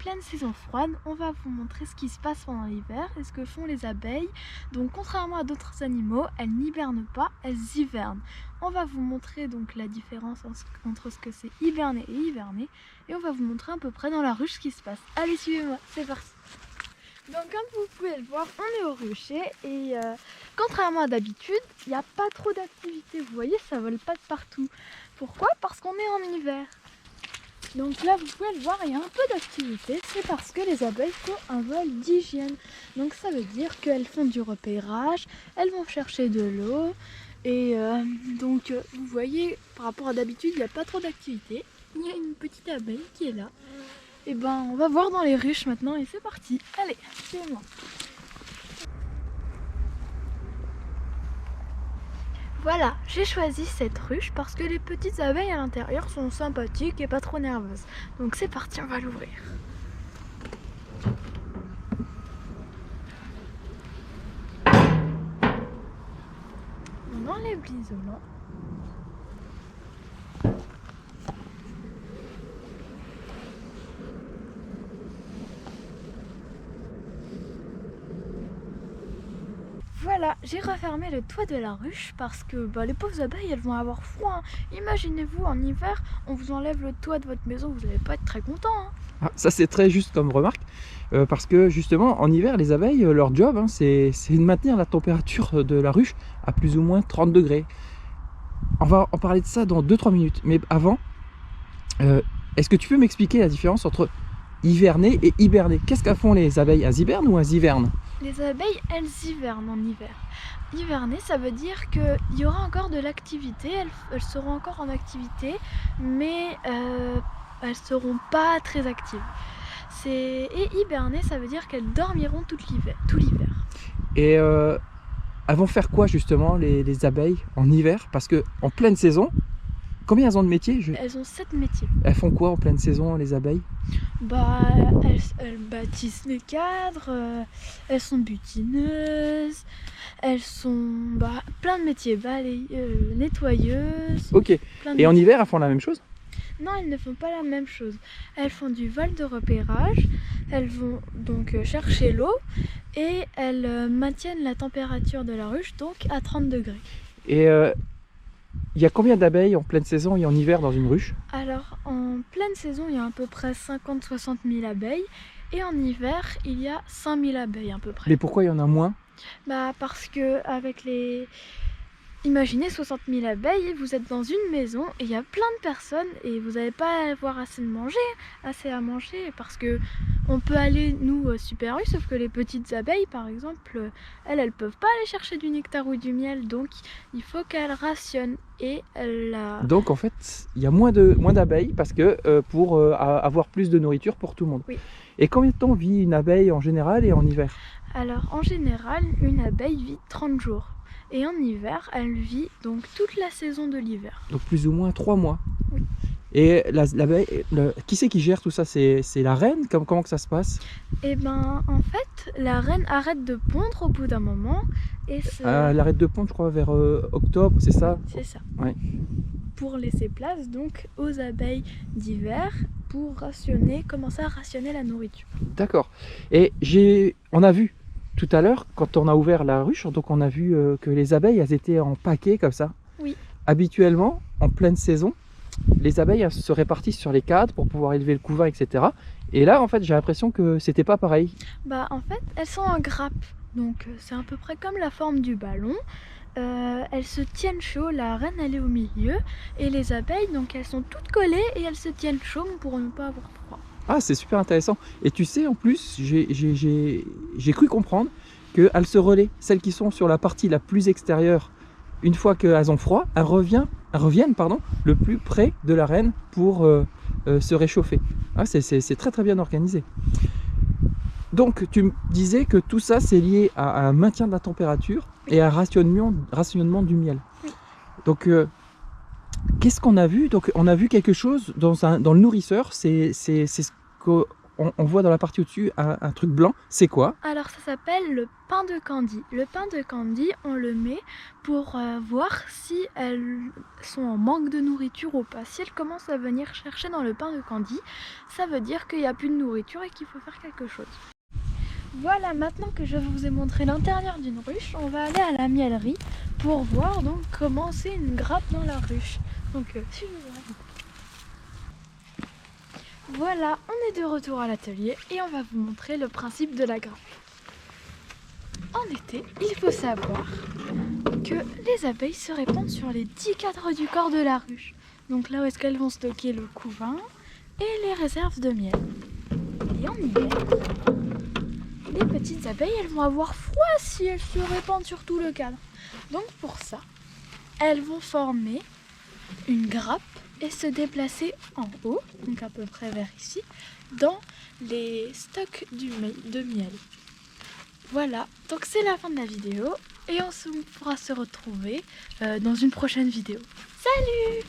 pleine saison froide, on va vous montrer ce qui se passe pendant l'hiver et ce que font les abeilles. Donc contrairement à d'autres animaux, elles n'hibernent pas, elles hivernent. On va vous montrer donc la différence entre ce que c'est hiberner et hiverner et on va vous montrer à peu près dans la ruche ce qui se passe. Allez, suivez-moi, c'est parti. Donc comme vous pouvez le voir, on est au rucher et contrairement à d'habitude, il n'y a pas trop d'activité. Vous voyez, ça vole pas de partout. Pourquoi? Parce qu'on est en hiver. Donc là, vous pouvez le voir, il y a un peu d'activité. C'est parce que les abeilles font un vol d'hygiène. Donc ça veut dire qu'elles font du repérage, elles vont chercher de l'eau. Et donc vous voyez, par rapport à d'habitude, il n'y a pas trop d'activité. Il y a une petite abeille qui est là. Et ben on va voir dans les ruches maintenant et c'est parti. Allez, suivez-moi. Voilà, j'ai choisi cette ruche parce que les petites abeilles à l'intérieur sont sympathiques et pas trop nerveuses. Donc c'est parti, on va l'ouvrir. On enlève l'isolant. Voilà, j'ai refermé le toit de la ruche parce que les pauvres abeilles, elles vont avoir froid. Imaginez-vous, en hiver, on vous enlève le toit de votre maison, vous n'allez pas être très content. Ah, ça c'est très juste comme remarque, parce que justement en hiver les abeilles, leur job c'est de maintenir la température de la ruche à plus ou moins 30 degrés. On va en parler de ça dans 2-3 minutes, mais avant, est-ce que tu peux m'expliquer la différence entre hiverner et hiberner? Qu'est-ce qu'elles font les abeilles? Elles hibernent ou elles hivernent? Les abeilles, elles hivernent en hiver. Hiverner, ça veut dire qu'il y aura encore de l'activité, elles seront encore en activité, mais elles ne seront pas très actives. Et hiberner, ça veut dire qu'elles dormiront tout l'hiver. Et elles vont faire quoi justement les abeilles en hiver? Parce que en pleine saison, combien elles ont de métiers? Elles ont 7 métiers. Elles font quoi en pleine saison les abeilles? Elles bâtissent les cadres, elles sont butineuses, elles sont plein de métiers, nettoyeuses. Ok. Et en hiver, elles font la même chose? Non, elles ne font pas la même chose. Elles font du vol de repérage, elles vont donc chercher l'eau et elles maintiennent la température de la ruche donc à 30 degrés. Et il y a combien d'abeilles en pleine saison et en hiver dans une ruche? Alors en pleine saison, il y a à peu près 50-60 000 abeilles et en hiver, il y a 5 000 abeilles à peu près. Mais pourquoi il y en a moins? Parce que imaginez 60 000 abeilles, vous êtes dans une maison et il y a plein de personnes et vous n'allez pas avoir assez à manger parce que on peut aller nous Super U, sauf que les petites abeilles par exemple, elles peuvent pas aller chercher du nectar ou du miel, donc il faut qu'elles rationnent et Donc en fait, il y a moins d'abeilles parce que pour avoir plus de nourriture pour tout le monde. Oui. Et combien de temps vit une abeille en général et en hiver? Alors en général, une abeille vit 30 jours. Et en hiver, elle vit donc toute la saison de l'hiver. Donc plus ou moins 3 mois. Oui. Et l'abeille, qui c'est qui gère tout ça? C'est la reine? Comment que ça se passe? Eh ben, en fait, la reine arrête de pondre au bout d'un moment. Et elle arrête de pondre, je crois, vers octobre, c'est ça? C'est ça. Ouais. Pour laisser place donc aux abeilles d'hiver pour commencer à rationner la nourriture. D'accord. Et on a vu tout à l'heure, quand on a ouvert la ruche, donc on a vu que les abeilles, elles étaient en paquets comme ça. Oui. Habituellement, en pleine saison, les abeilles se répartissent sur les cadres pour pouvoir élever le couvain, etc. Et là, en fait, j'ai l'impression que c'était pas pareil. En fait, elles sont en grappe. Donc, c'est à peu près comme la forme du ballon. Elles se tiennent chaud, la reine elle est au milieu. Et les abeilles, donc elles sont toutes collées et elles se tiennent chaud pour ne pas avoir froid. Ah, c'est super intéressant. Et tu sais, en plus, j'ai cru comprendre qu'elles se relaient. Celles qui sont sur la partie la plus extérieure, une fois qu'elles ont froid, elles reviennent le plus près de la reine pour se réchauffer. Ah, c'est très très bien organisé. Donc, tu me disais que tout ça, c'est lié à un maintien de la température et à un rationnement du miel. Oui. Donc, qu'est-ce qu'on a vu? Donc, on a vu quelque chose dans le nourrisseur, c'est ce on voit dans la partie au-dessus un truc blanc. C'est quoi? Alors ça s'appelle le pain de Candy. Le pain de Candy, on le met pour voir si elles sont en manque de nourriture ou pas. Si elles commencent à venir chercher dans le pain de Candy, ça veut dire qu'il n'y a plus de nourriture et qu'il faut faire quelque chose. Voilà, maintenant que je vous ai montré l'intérieur d'une ruche, on va aller à la miellerie pour voir donc comment c'est une grappe dans la ruche. Donc suivez-moi. Voilà, on est de retour à l'atelier et on va vous montrer le principe de la grappe. En été, il faut savoir que les abeilles se répandent sur les 10 cadres du corps de la ruche. Donc là où est-ce qu'elles vont stocker le couvain et les réserves de miel. Et en hiver, les petites abeilles, elles vont avoir froid si elles se répandent sur tout le cadre. Donc pour ça, elles vont former une grappe et se déplacer en haut, donc à peu près vers ici, dans les stocks de miel. Voilà, donc c'est la fin de la vidéo et on pourra se retrouver dans une prochaine vidéo. Salut!